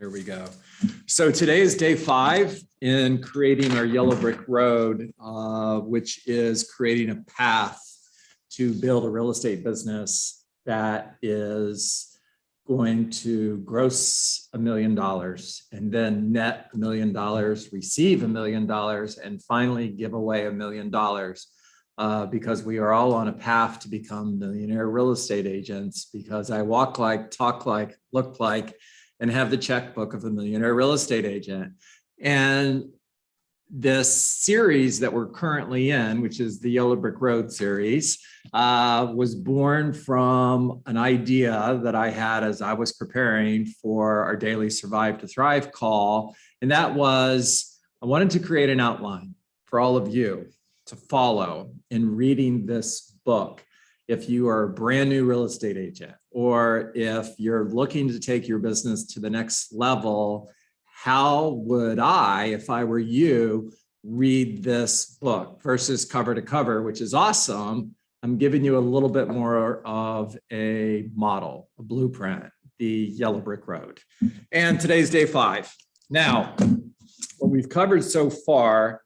Here we go. So today is day 5 in creating our yellow brick road, which is creating a path to build a real estate business that is going to gross $1 million and then net $1 million, receive $1 million, and finally give away $1 million because we are all on a path to become millionaire real estate agents, because I walk like, talk like, look like, and have the checkbook of a millionaire real estate agent. And this series that we're currently in, which is the Yellow Brick Road series, was born from an idea that I had as I was preparing for our daily Survive to Thrive call. And that was, I wanted to create an outline for all of you to follow in reading this book. If you are a brand new real estate agent, or if you're looking to take your business to the next level, how would I, if I were you, read this book versus cover to cover, which is awesome. I'm giving you a little bit more of a model, a blueprint, the Yellow Brick Road. And today's day 5. Now, what we've covered so far,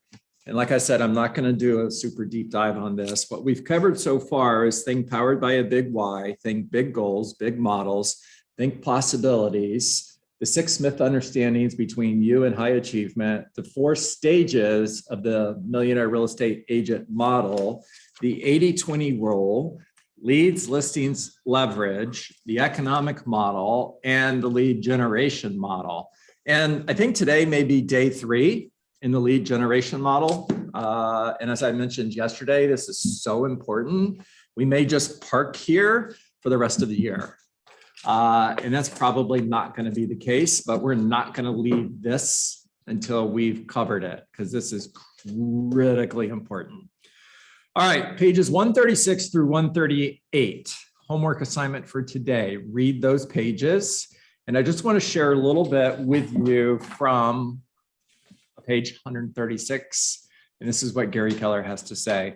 and like I said, I'm not going to do a super deep dive on this. What we've covered so far is think powered by a big why, think big goals, big models, think possibilities, the 6 myth understandings between you and high achievement, the 4 stages of the millionaire real estate agent model, the 80-20 rule, leads, listings, leverage, the economic model, and the lead generation model. And I think today may be day 3 in the lead generation model. And as I mentioned yesterday, this is so important. We may just park here for the rest of the year. And that's probably not going to be the case, but we're not going to leave this until we've covered it, because this is critically important. All right, pages 136 through 138, homework assignment for today. Read those pages. And I just want to share a little bit with you from page 136. And this is what Gary Keller has to say.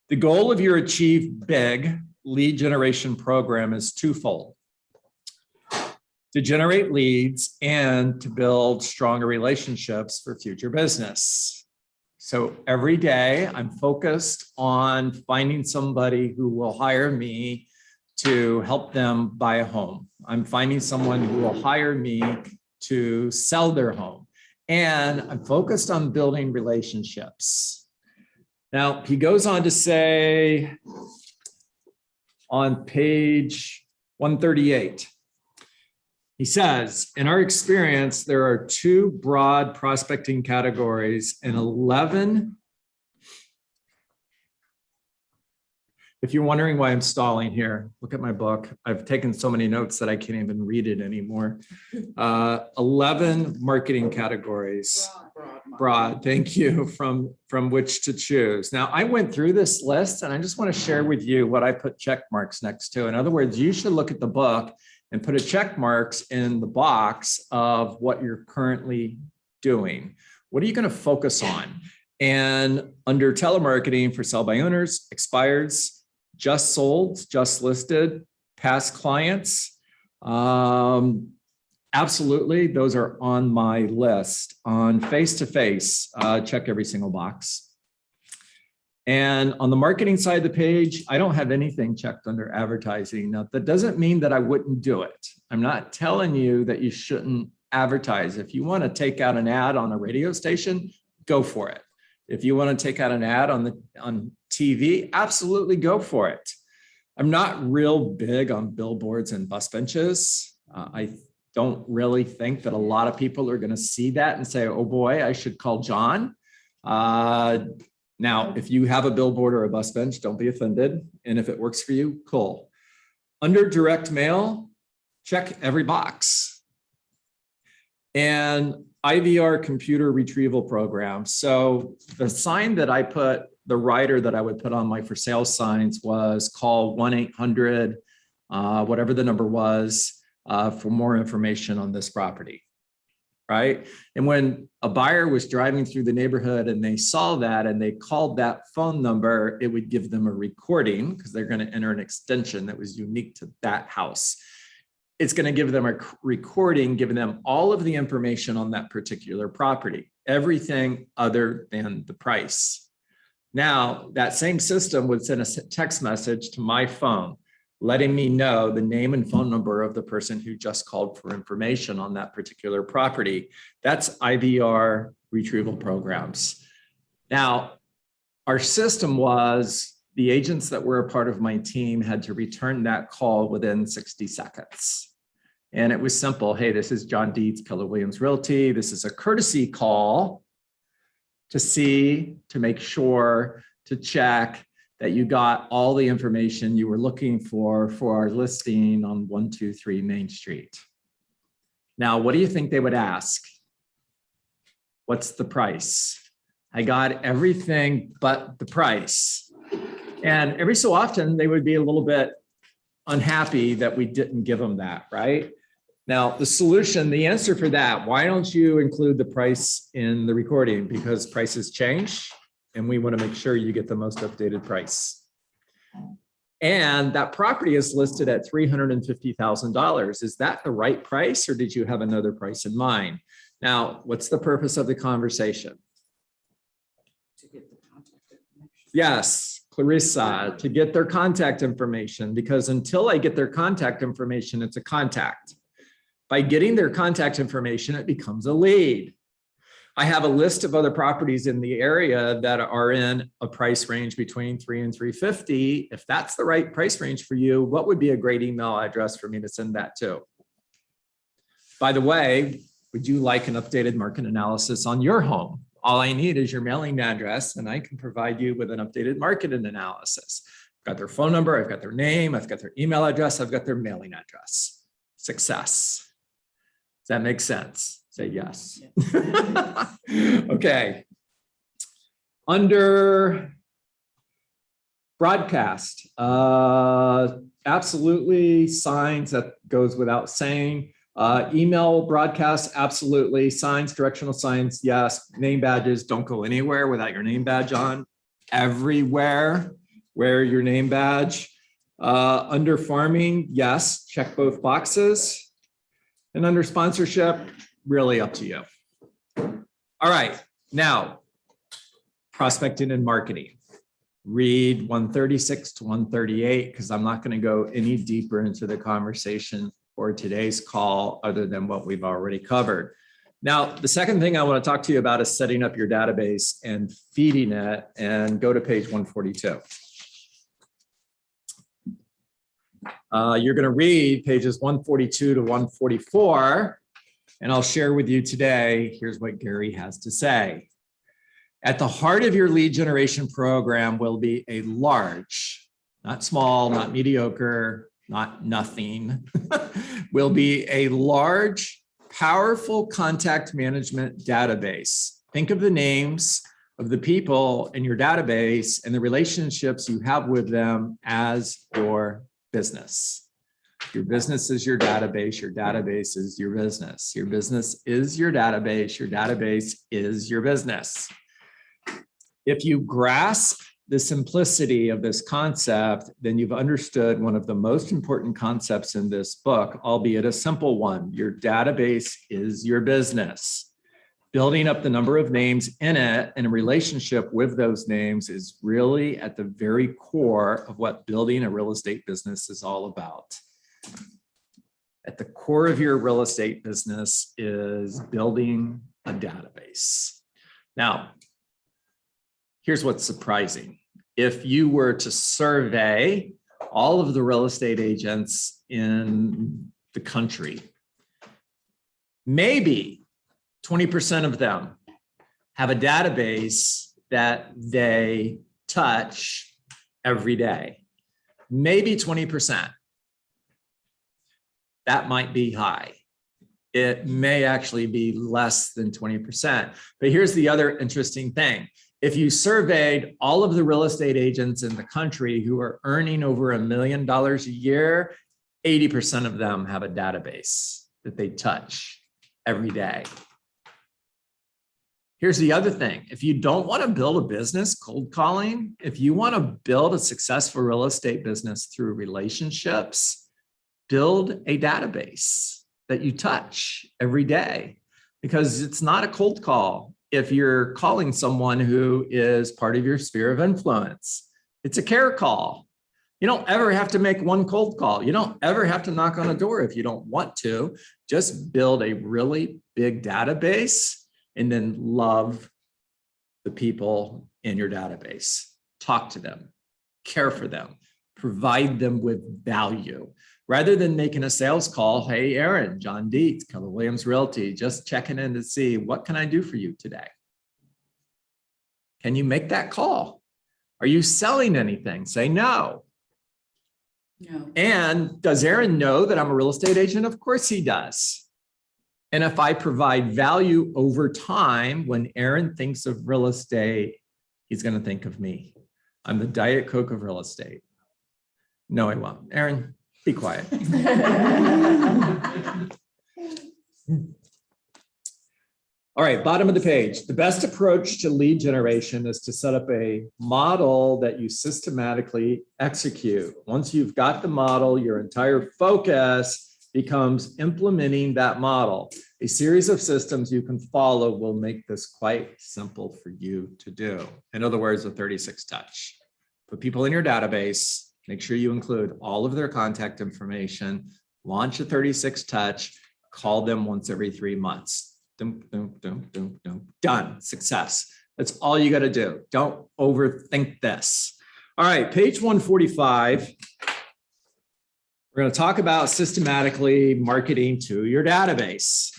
The goal of your Achieve Big lead generation program is twofold: to generate leads and to build stronger relationships for future business. So every day I'm focused on finding somebody who will hire me to help them buy a home. I'm finding someone who will hire me to sell their home. And I'm focused on building relationships. Now, he goes on to say on page 138, he says, in our experience, there are 2 broad prospecting categories and 11. If you're wondering why I'm stalling here, look at my book. I've taken so many notes that I can't even read it anymore. 11 marketing categories. Broad, thank you, from which to choose. Now, I went through this list and I just want to share with you what I put check marks next to. In other words, you should look at the book and put a check marks in the box of what you're currently doing. What are you going to focus on? And under telemarketing for sell by owners, expireds, just sold, just listed, past clients. Absolutely, those are on my list. On face-to-face, check every single box. And on the marketing side of the page, I don't have anything checked under advertising. Now, that doesn't mean that I wouldn't do it. I'm not telling you that you shouldn't advertise. If you want to take out an ad on a radio station, go for it. If you want to take out an ad on TV, absolutely go for it. I'm not real big on billboards and bus benches. I don't really think that a lot of people are going to see that and say, oh boy, I should call John. Now, if you have a billboard or a bus bench, don't be offended. And if it works for you, cool. Under direct mail, check every box. And IVR computer retrieval programs. So the sign that I put, the rider that I would put on my for sale signs was call 1-800, whatever the number was, for more information on this property, right? And when a buyer was driving through the neighborhood and they saw that and they called that phone number, it would give them a recording because they're going to enter an extension that was unique to that house. it's going to give them a recording, giving them all of the information on that particular property, everything other than the price. Now, that same system would send a text message to my phone, letting me know the name and phone number of the person who just called for information on that particular property. That's IVR Retrieval Programs. Now, our system was the agents that were a part of my team had to return that call within 60 seconds. And it was simple. Hey, this is John Dietz, Keller Williams Realty. This is a courtesy call to make sure, to check that you got all the information you were looking for our listing on 123 Main Street. Now, what do you think they would ask? What's the price? I got everything but the price. And every so often they would be a little bit unhappy that we didn't give them that, right? Now, the solution, the answer for that, why don't you include the price in the recording? Because prices change and we want to make sure you get the most updated price. And that property is listed at $350,000. Is that the right price or did you have another price in mind? Now, what's the purpose of the conversation? To get the contact information. Yes, Clarissa, to get their contact information, because until I get their contact information, it's a contact. By getting their contact information, it becomes a lead. I have a list of other properties in the area that are in a price range between $300,000 and $350,000. If that's the right price range for you, what would be a great email address for me to send that to? By the way, would you like an updated market analysis on your home? All I need is your mailing address and I can provide you with an updated market analysis. I've got their phone number, I've got their name, I've got their email address, I've got their mailing address. Success. Does that make sense? Say yes. Yeah. Okay. Under broadcast, absolutely. Signs, that goes without saying. Email broadcast, absolutely. Signs, directional signs, yes. Name badges, don't go anywhere without your name badge on. Everywhere, wear your name badge. Under farming, yes, check both boxes. And under sponsorship, really up to you. All right, now, prospecting and marketing. Read 136 to 138, because I'm not going to go any deeper into the conversation for today's call other than what we've already covered. Now, the second thing I want to talk to you about is setting up your database and feeding it, and go to page 142. You're going to read pages 142 to 144, and I'll share with you today, here's what Gary has to say. At the heart of your lead generation program will be a large, not small, not mediocre, not nothing, will be a large, powerful contact management database. Think of the names of the people in your database and the relationships you have with them as your business. Your business is your database is your business. Your business is your database is your business. If you grasp the simplicity of this concept, then you've understood one of the most important concepts in this book, albeit a simple one. Your database is your business. Building up the number of names in it and a relationship with those names is really at the very core of what building a real estate business is all about. At the core of your real estate business is building a database. Now, here's what's surprising. If you were to survey all of the real estate agents in the country, maybe 20% of them have a database that they touch every day. Maybe 20%. That might be high. It may actually be less than 20%. But here's the other interesting thing. If you surveyed all of the real estate agents in the country who are earning over $1 million a year, 80% of them have a database that they touch every day. Here's the other thing. If you don't want to build a business cold calling, if you want to build a successful real estate business through relationships, build a database that you touch every day, because it's not a cold call. If you're calling someone who is part of your sphere of influence, it's a care call. You don't ever have to make one cold call. You don't ever have to knock on a door if you don't want to. Just build a really big database and then love the people in your database. Talk to them, care for them, provide them with value. Rather than making a sales call, hey, Aaron, John Dietz, Keller Williams Realty, just checking in to see, what can I do for you today? Can you make that call? Are you selling anything? Say no. No. And does Aaron know that I'm a real estate agent? Of course he does. And if I provide value over time, when Aaron thinks of real estate, he's going to think of me. I'm the Diet Coke of real estate. No, I won't. Aaron, be quiet. All right, bottom of the page. The best approach to lead generation is to set up a model that you systematically execute. Once you've got the model, your entire focus becomes implementing that model. A series of systems you can follow will make this quite simple for you to do. In other words, a 36 touch. Put people in your database, make sure you include all of their contact information, launch a 36 touch, call them once every 3 months. Done. Success. That's all you got to do. Don't overthink this. All right, page 145. We're going to talk about systematically marketing to your database.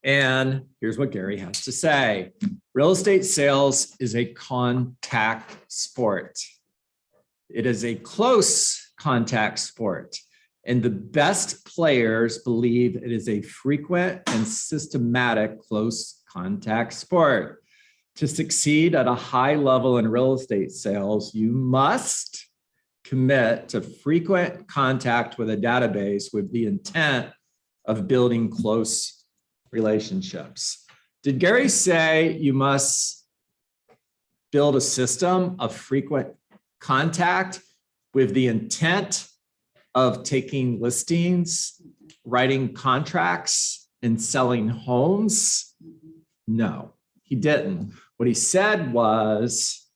And here's what Gary has to say. Real estate sales is a contact sport. It is a close contact sport. And the best players believe it is a frequent and systematic close contact sport. To succeed at a high level in real estate sales, you must commit to frequent contact with a database with the intent of building close relationships. Did Gary say you must build a system of frequent contact with the intent of taking listings, writing contracts, and selling homes? No, he didn't. What he said was,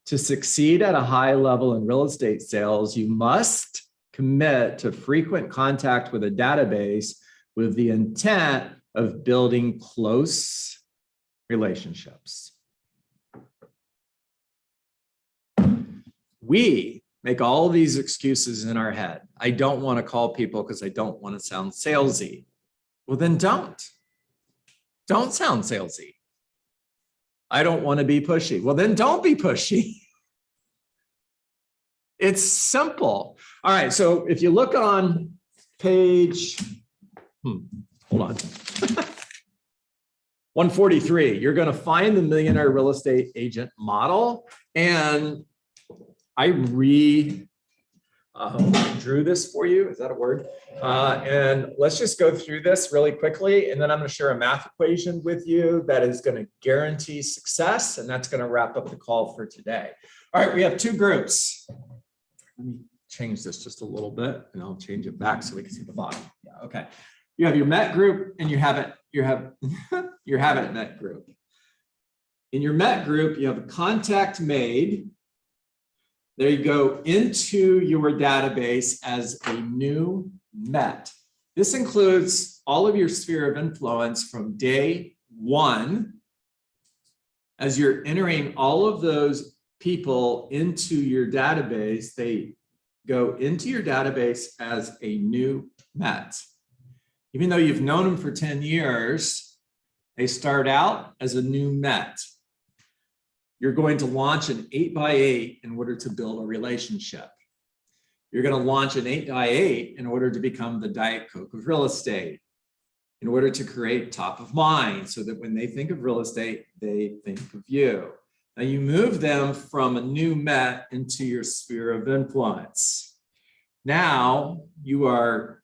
to succeed at a high level in real estate sales, you must commit to frequent contact with a database with the intent of building close relationships. We make all these excuses in our head. I don't want to call people because I don't want to sound salesy. Well, then don't. Don't sound salesy. I don't want to be pushy. Well, then don't be pushy. It's simple. All right, so if you look on page, hold on. 143, you're going to find the Millionaire Real Estate Agent model. And I drew this for you. Is that a word? And let's just go through this really quickly. And then I'm going to share a math equation with you that is going to guarantee success. And that's going to wrap up the call for today. All right, we have 2 groups. Let me change this just a little bit and I'll change it back so we can see the bottom. Yeah, okay. You have your MET group and you haven't met group. In your MET group, you have a contact made. There you go into your database as a new MET. This includes all of your sphere of influence from day 1. As you're entering all of those people into your database, they go into your database as a new MET. Even though you've known them for 10 years, they start out as a new MET. You're going to launch an 8x8 in order to build a relationship. You're going to launch an 8x8 in order to become the Diet Coke of real estate, in order to create top of mind so that when they think of real estate, they think of you. Now you move them from a new MET into your sphere of influence. Now you are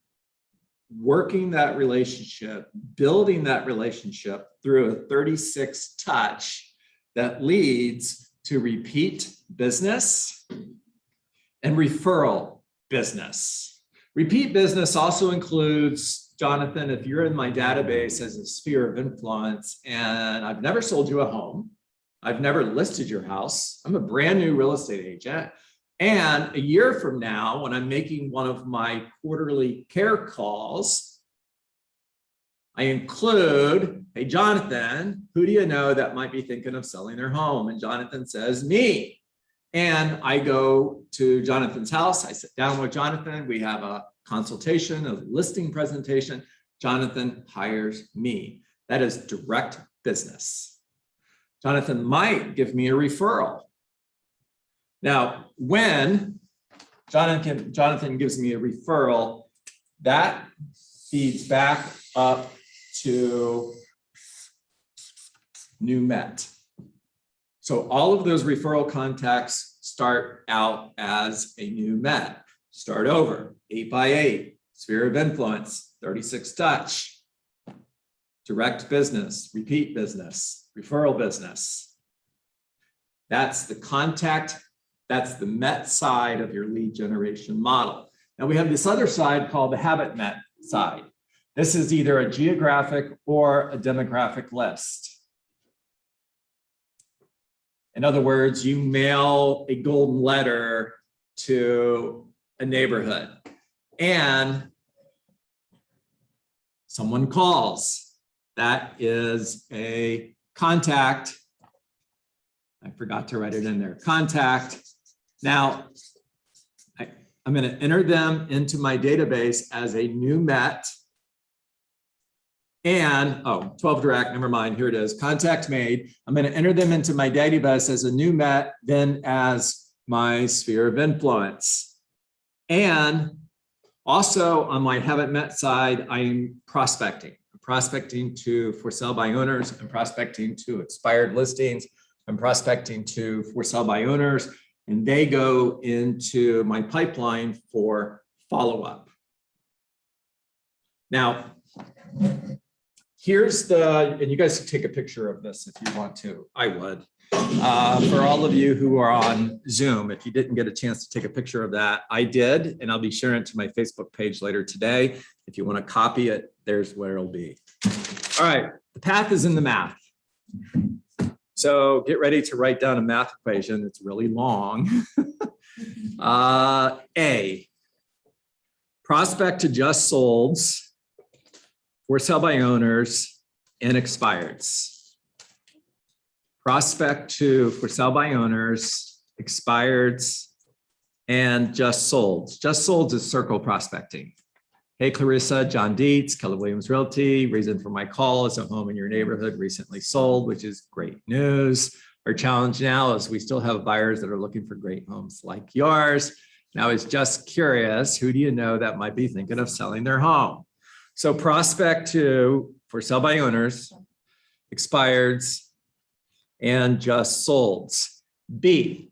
working that relationship, building that relationship through a 36 touch that leads to repeat business and referral business. Repeat business also includes, Jonathan, if you're in my database as a sphere of influence and I've never sold you a home, I've never listed your house, I'm a brand new real estate agent. And a year from now, when I'm making one of my quarterly care calls, I include, hey, Jonathan, who do you know that might be thinking of selling their home? And Jonathan says, me. And I go to Jonathan's house. I sit down with Jonathan. We have a consultation, a listing presentation. Jonathan hires me. That is direct business. Jonathan might give me a referral. Now, when Jonathan gives me a referral, that feeds back up to new Met. So all of those referral contacts start out as a new Met. Start over, 8x8, sphere of influence, 36 touch, direct business, repeat business, referral business. That's the contact, that's the Met side of your lead generation model. Now we have this other side called the habit Met side. This is either a geographic or a demographic list. In other words, you mail a golden letter to a neighborhood and someone calls. That is a contact. I forgot to write it in there. Contact. Now, I'm going to enter them into my database as a new Met. And, 12 direct, never mind, here it is, contact made. I'm going to enter them into my database as a new Met, then as my sphere of influence. And also on my haven't met side, I'm prospecting. I'm prospecting to for sale by owners. I'm prospecting to expired listings. I'm prospecting to for sale by owners, and they go into my pipeline for follow-up. Now, here's the, and you guys can take a picture of this if you want to. I would. For all of you who are on Zoom, if you didn't get a chance to take a picture of that, I did, and I'll be sharing it to my Facebook page later today. If you want to copy it, there's where it'll be. All right, the path is in the math. So get ready to write down a math equation. It's really long. A, prospect to just solds, for sale by owners, and expireds. Prospect to for sale by owners, expireds, and just solds. Just solds is circle prospecting. Hey, Clarissa, John Dietz, Keller Williams Realty. Reason for my call is a home in your neighborhood recently sold, which is great news. Our challenge now is we still have buyers that are looking for great homes like yours. Now, I was just curious, who do you know that might be thinking of selling their home? So prospect to for sale by owners, expireds, and just solds. B,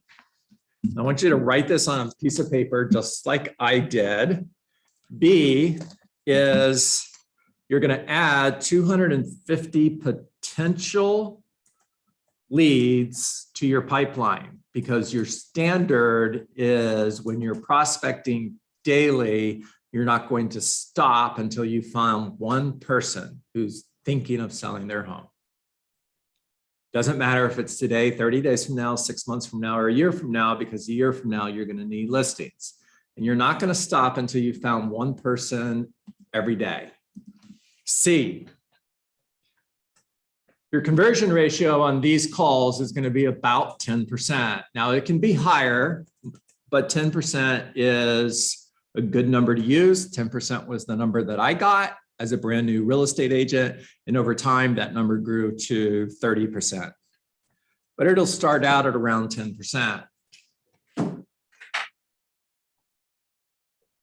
I want you to write this on a piece of paper just like I did. B is you're going to add 250 potential leads to your pipeline, because your standard is when you're prospecting daily, you're not going to stop until you find one person who's thinking of selling their home. Doesn't matter if it's today, 30 days from now, 6 months from now, or a year from now, because a year from now, you're going to need listings. And you're not going to stop until you found one person every day. C, your conversion ratio on these calls is going to be about 10%. Now, it can be higher, but 10% is a good number to use. 10% was the number that I got as a brand new real estate agent. And over time, that number grew to 30%. But it'll start out at around 10%.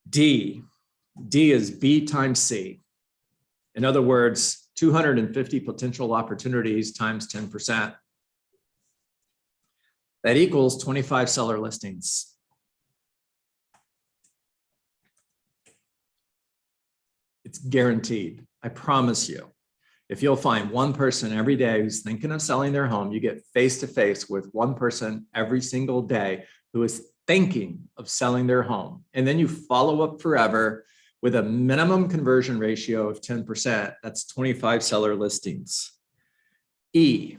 D is B times C. In other words, 250 potential opportunities times 10%. That equals 25 seller listings. It's guaranteed. I promise you. If you'll find one person every day who's thinking of selling their home, you get face to face with one person every single day who is thinking of selling their home. And then you follow up forever with a minimum conversion ratio of 10%. That's 25 seller listings. E,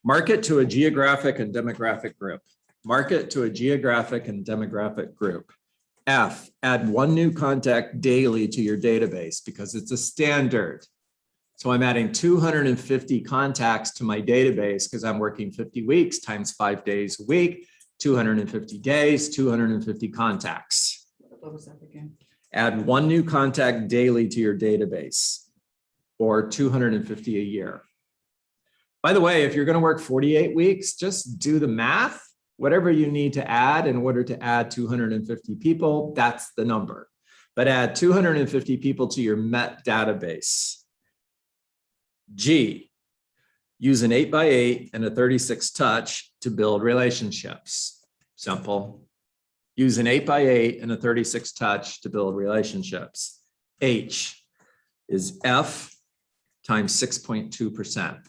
market to a geographic and demographic group. Market to a geographic and demographic group. F, add one new contact daily to your database because it's a standard. So I'm adding 250 contacts to my database because I'm working 50 weeks times 5 days a week, 250 days, 250 contacts. What was that again? Add one new contact daily to your database, or 250 a year. By the way, if you're going to work 48 weeks, just do the math. Whatever you need to add in order to add 250 people, that's the number. But add 250 people to your Met database. G, use an 8x8 and a 36 touch to build relationships. Simple. Use an 8x8 and a 36 touch to build relationships. H is F times 6.2%.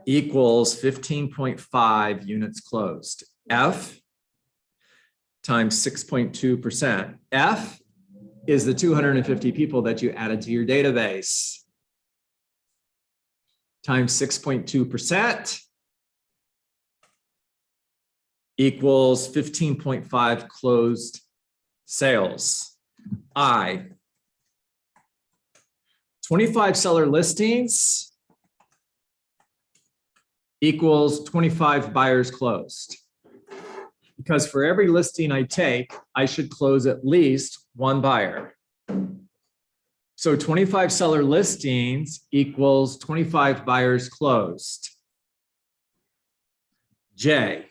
Equals 15.5 units closed. F times 6.2%. F is the 250 people that you added to your database. Times 6.2% equals 15.5 closed sales. I, 25 seller listings equals 25 buyers closed. Because for every listing I take, I should close at least one buyer. So 25 seller listings equals 25 buyers closed. J.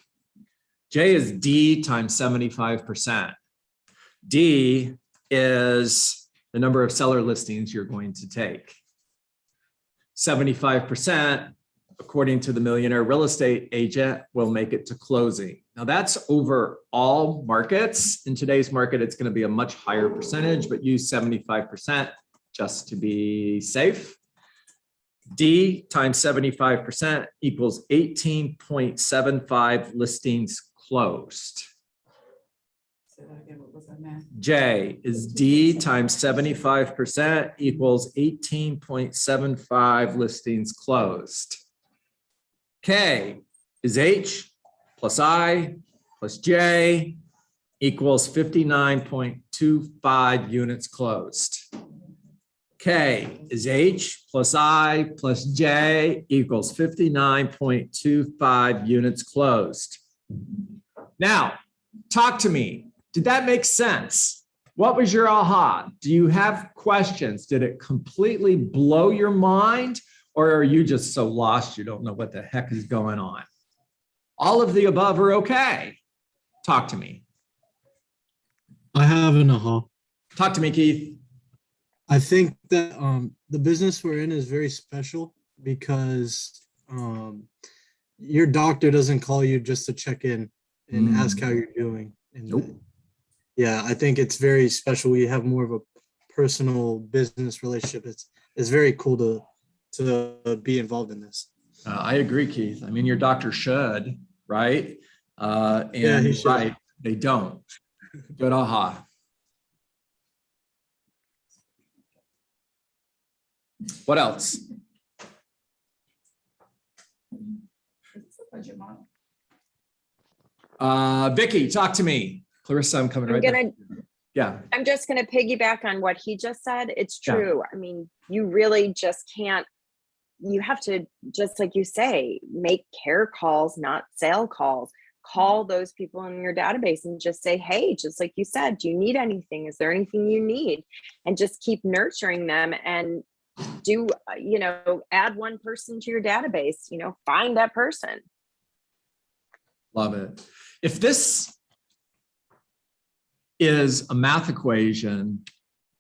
J is D times 75%. D is the number of seller listings you're going to take. 75%, according to the Millionaire Real Estate Agent, will make it to closing. Now that's over all markets. In today's market, it's going to be a much higher percentage, but use 75% just to be safe. D times 75% equals 18.75 listings closed. Say that again, what was that math? J is D times 75% equals 18.75 listings closed. K is H plus I plus J equals 59.25 units closed. K is H plus I plus J equals 59.25 units closed. Now, talk to me. Did that make sense? What was your aha? Do you have questions? Did it completely blow your mind? Or are you just so lost you don't know what the heck is going on? All of the above are okay. Talk to me. I have an aha. Talk to me, Keith. I think that the business we're in is very special because your doctor doesn't call you just to check in and ask how you're doing. And Nope. Yeah, I think it's very special. We have more of a personal business relationship. It's very cool to be involved in this. I agree, Keith. I mean, your doctor should, right? Yeah, he should. Right, they don't. Good aha. What else? It's a budget model. Vicky, talk to me. Clarissa, I'm coming right back. Yeah. I'm just going to piggyback on what he just said. It's Yeah. true. I mean, you really just can't, you have to, just like you say, make care calls, not sale calls. Call those people in your database and just say, hey, just like you said, do you need anything? Is there anything you need? And just keep nurturing them and do, add one person to your database, find that person. Love it. If this is a math equation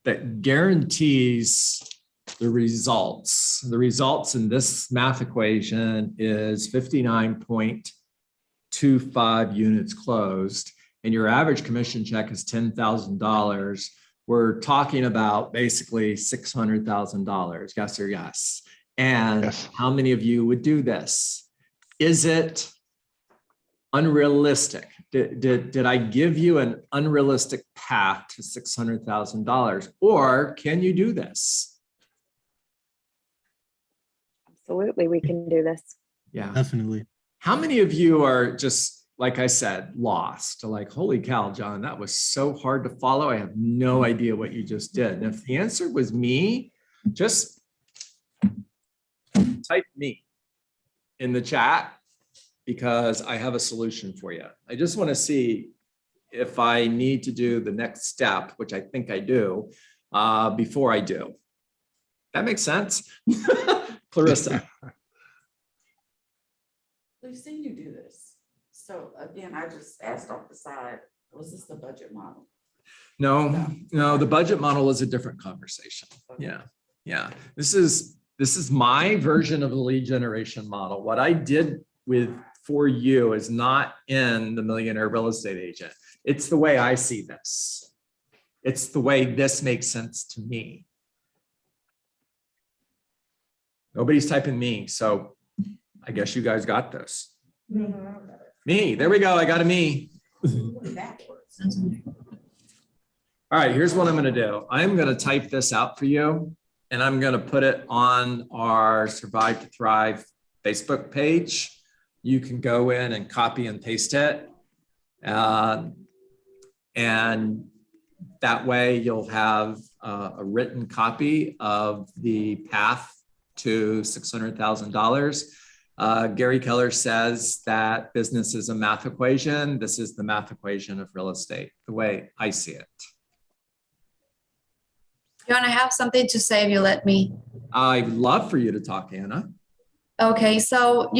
that guarantees the results in this math equation is 59.25 units closed, and your average commission check is $10,000. We're talking about basically $600,000. Yes or yes? And Yes. How many of you would do this? Is it unrealistic? Did I give you an unrealistic path to $600,000, or can you do this? Absolutely, we can do this. Yeah. Definitely. How many of you are just, like I said, lost? Like, holy cow, John, that was so hard to follow. I have no idea what you just did. And if the answer was me, just type me in the chat, because I have a solution for you. I just want to see if I need to do the next step, which I think I do, before I do. That makes sense? Clarissa. We've seen you do this. So again, I just asked off the side, was this the budget model? No, the budget model is a different conversation. Yeah. This is my version of the lead generation model. What I did for you is not in the Millionaire Real Estate Agent. It's the way I see this. It's the way this makes sense to me. Nobody's typing me, so I guess you guys got this. Me, there we go. I got a me. All right, here's what I'm going to do. I'm going to type this out for you, and I'm going to put it on our Survive to Thrive Facebook page. You can go in and copy and paste it. And that way you'll have a written copy of the path to $600,000. Gary Keller says that business is a math equation. This is the math equation of real estate, the way I see it. John, I have something to say if you let me. I'd love for you to talk, Anna. Okay, so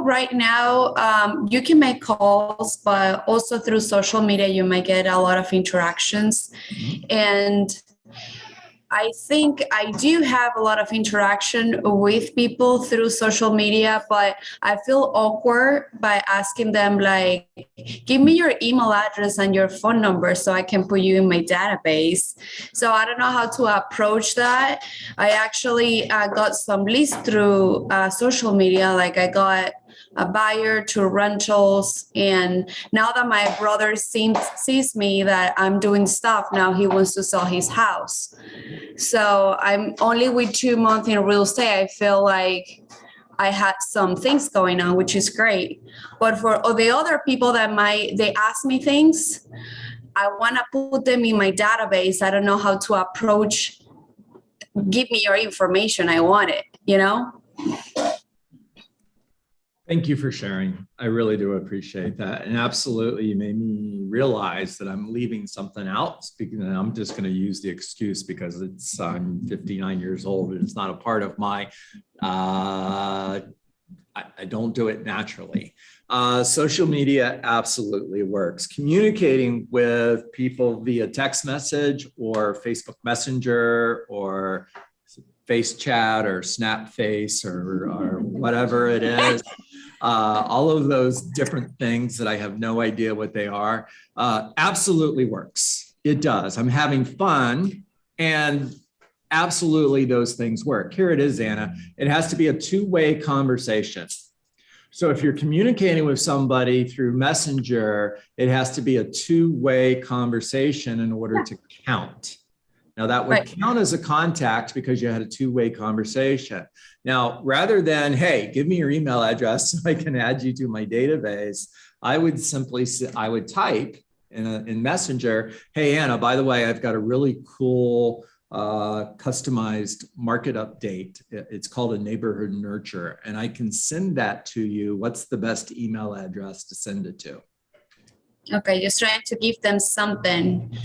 right now you can make calls, but also through social media, you might get a lot of interactions. And I think I do have a lot of interaction with people through social media, but I feel awkward by asking them, like, give me your email address and your phone number so I can put you in my database. So I don't know how to approach that. I actually got some leads through social media. Like I got a buyer to rentals. And now that my brother sees me that I'm doing stuff, now he wants to sell his house. So I'm only with 2 months in real estate. I feel like I had some things going on, which is great. But for the other people that they ask me things, I want to put them in my database. I don't know how to approach, give me your information. I want it, Thank you for sharing. I really do appreciate that. And absolutely, you made me realize that I'm leaving something out. Speaking, and I'm just going to use the excuse because I'm 59 years old and it's not a part of my, I don't do it naturally. Social media absolutely works. Communicating with people via text message or Facebook Messenger or Face Chat or Snap Face or whatever it is. All of those different things that I have no idea what they are, absolutely works. It does. I'm having fun, and absolutely those things work. Here it is, Anna. It has to be a two-way conversation. So if you're communicating with somebody through Messenger, it has to be a two-way conversation in order to count. Now that would count as a contact because you had a two-way conversation. Now, rather than, hey, give me your email address so I can add you to my database, I would simply type in Messenger, hey, Anna, by the way, I've got a really cool customized market update. It's called a neighborhood nurture, and I can send that to you. What's the best email address to send it to? Okay, just trying to give them something.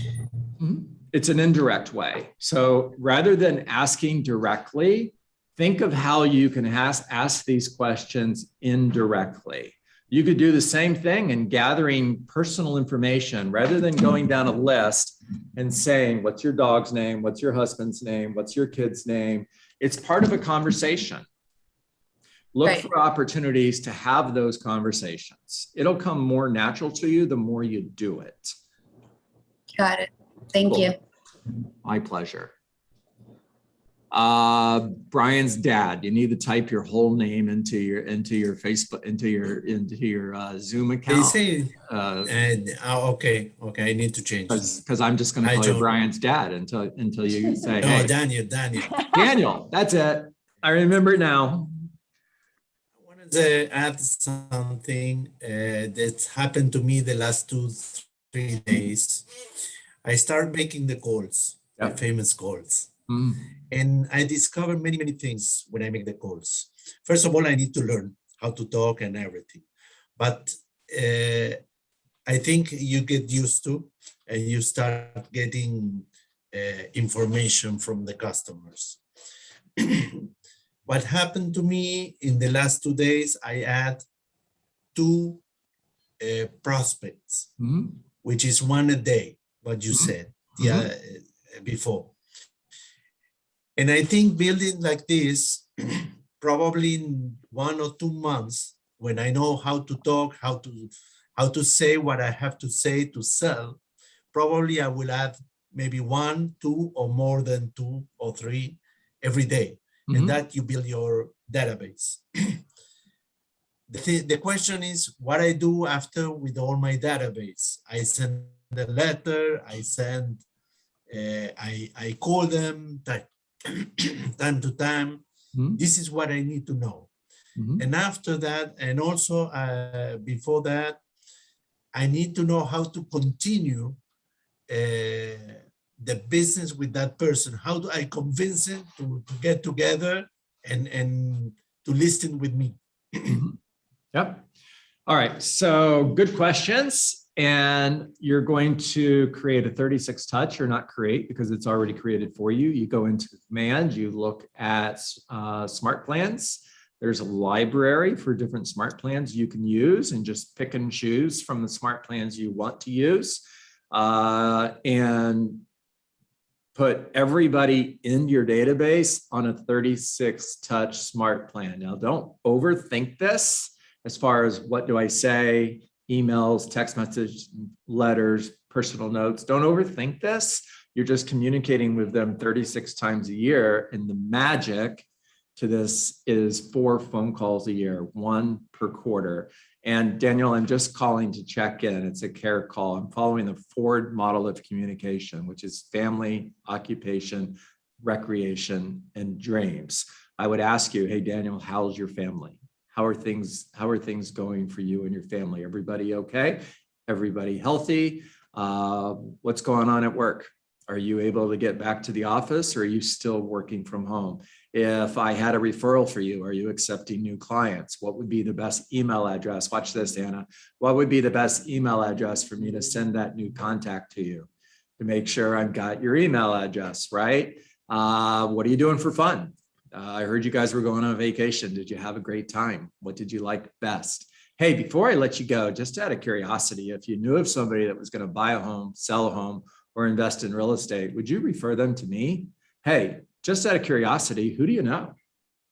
Mm-hmm. It's an indirect way. So rather than asking directly, think of how you can ask these questions indirectly. You could do the same thing in gathering personal information rather than going down a list and saying, what's your dog's name? What's your husband's name? What's your kid's name? It's part of a conversation. Look for opportunities to have those conversations. It'll come more natural to you the more you do it. Got it. Thank you. My pleasure. Brian's dad. You need to type your whole name into your Facebook, into your Zoom They account. say, Because okay, I need to change. I'm just going to Hi, call you John. Brian's dad until you say, No, hey, Daniel. Daniel. That's it. I remember it now. I wanted to add something that's happened to me the last 2-3 days. I started making the calls, the Yep. famous calls. Mm. And I discovered many, many things when I make the calls. First of all, I need to learn how to talk and everything. But I think you get used to and you start getting information from the customers. What happened to me in the last 2 days, I had 2 prospects, Mhm. which is 1 a day, what you Mhm. said before. And I think building like this, probably in 1 or 2 months, when I know how to talk, how to say what I have to say to sell, probably I will add maybe 1, 2, or more than 2 or 3 every day. Mhm. And that you build your database. The question is what I do after with all my database. I send a letter, I call them time to time. Mhm. This is what I need to know. Mhm. And after that, and also before that, I need to know how to continue the business with that person. How do I convince him to get together and to listen with me? Mhm. Yep. All right. So good questions. And you're going to create a 36 touch, or not create because it's already created for you. You go into command, you look at smart plans. There's a library for different smart plans you can use, and just pick and choose from the smart plans you want to use. And put everybody in your database on a 36 touch smart plan. Now, don't overthink this as far as what do I say, emails, text messages, letters, personal notes. Don't overthink this. You're just communicating with them 36 times a year. And the magic to this is 4 phone calls a year, 1 per quarter. And Daniel, I'm just calling to check in. It's a care call. I'm following the Ford model of communication, which is family, occupation, recreation, and dreams. I would ask you, hey, Daniel, how's your family? How are things going for you and your family? Everybody okay? Everybody healthy? What's going on at work? Are you able to get back to the office, or are you still working from home? If I had a referral for you, are you accepting new clients? What would be the best email address? Watch this, Anna. What would be the best email address for me to send that new contact to you to make sure I've got your email address, right? What are you doing for fun? I heard you guys were going on a vacation. Did you have a great time? What did you like best? Hey, before I let you go, just out of curiosity, if you knew of somebody that was going to buy a home, sell a home, or invest in real estate, would you refer them to me? Hey, just out of curiosity, who do you know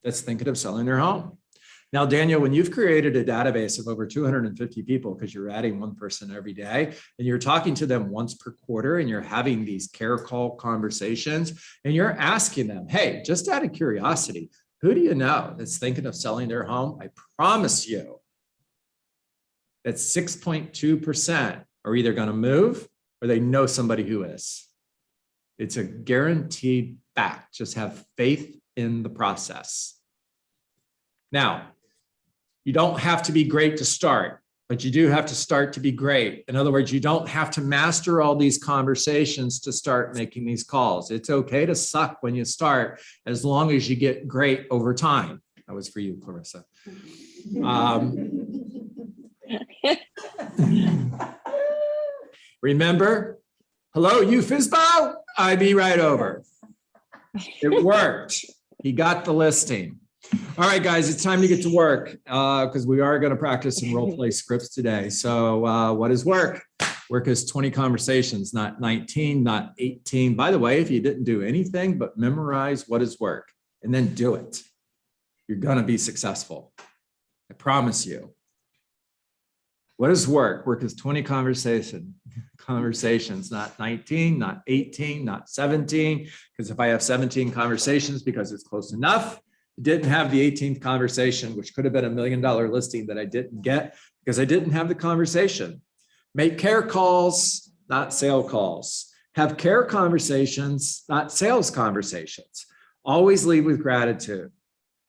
that's thinking of selling their home? Now, Daniel, when you've created a database of over 250 people, because you're adding 1 person every day, and you're talking to them once per quarter, and you're having these care call conversations, and you're asking them, hey, just out of curiosity, who do you know that's thinking of selling their home? I promise you that 6.2% are either going to move or they know somebody who is. It's a guaranteed fact. Just have faith in the process. Now, you don't have to be great to start, but you do have to start to be great. In other words, you don't have to master all these conversations to start making these calls. It's okay to suck when you start, as long as you get great over time. That was for you, Clarissa. Remember, hello, you Fizbo? I'd be right over. It worked. He got the listing. All right, guys, it's time to get to work because we are going to practice some role play scripts today. So what is work? Work is 20 conversations, not 19, not 18. By the way, if you didn't do anything but memorize what is work and then do it, you're going to be successful. I promise you. What does work? Work is 20 conversations, not 19, not 18, not 17. Because if I have 17 conversations because it's close enough, didn't have the 18th conversation, which could have been $1 million listing that I didn't get because I didn't have the conversation. Make care calls, not sale calls. Have care conversations, not sales conversations. Always lead with gratitude.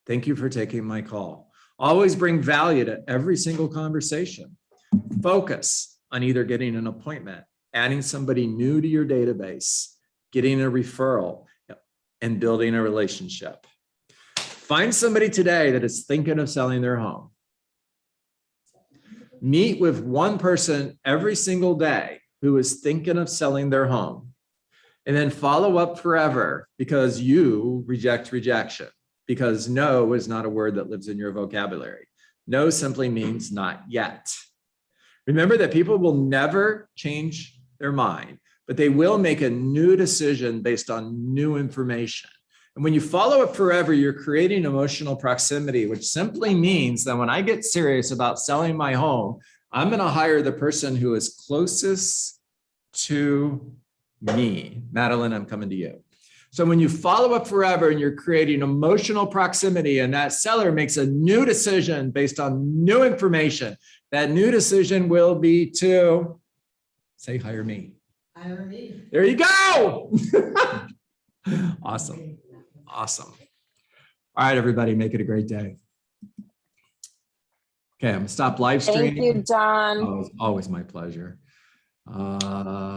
Thank you for taking my call. Always bring value to every single conversation. Focus on either getting an appointment, adding somebody new to your database, getting a referral, and building a relationship. Find somebody today that is thinking of selling their home. Meet with one person every single day who is thinking of selling their home. And then follow up forever because you reject rejection. Because no is not a word that lives in your vocabulary. No simply means not yet. Remember that people will never change their mind, but they will make a new decision based on new information. And when you follow up forever, you're creating emotional proximity, which simply means that when I get serious about selling my home, I'm going to hire the person who is closest to me. Madeline, I'm coming to you. So when you follow up forever and you're creating emotional proximity and that seller makes a new decision based on new information, that new decision will be to say, hire me. Hire me. There you go. Awesome. Awesome. All right, everybody, make it a great day. Okay, I'm gonna stop live streaming. Thank you, Don. Always my pleasure. Record.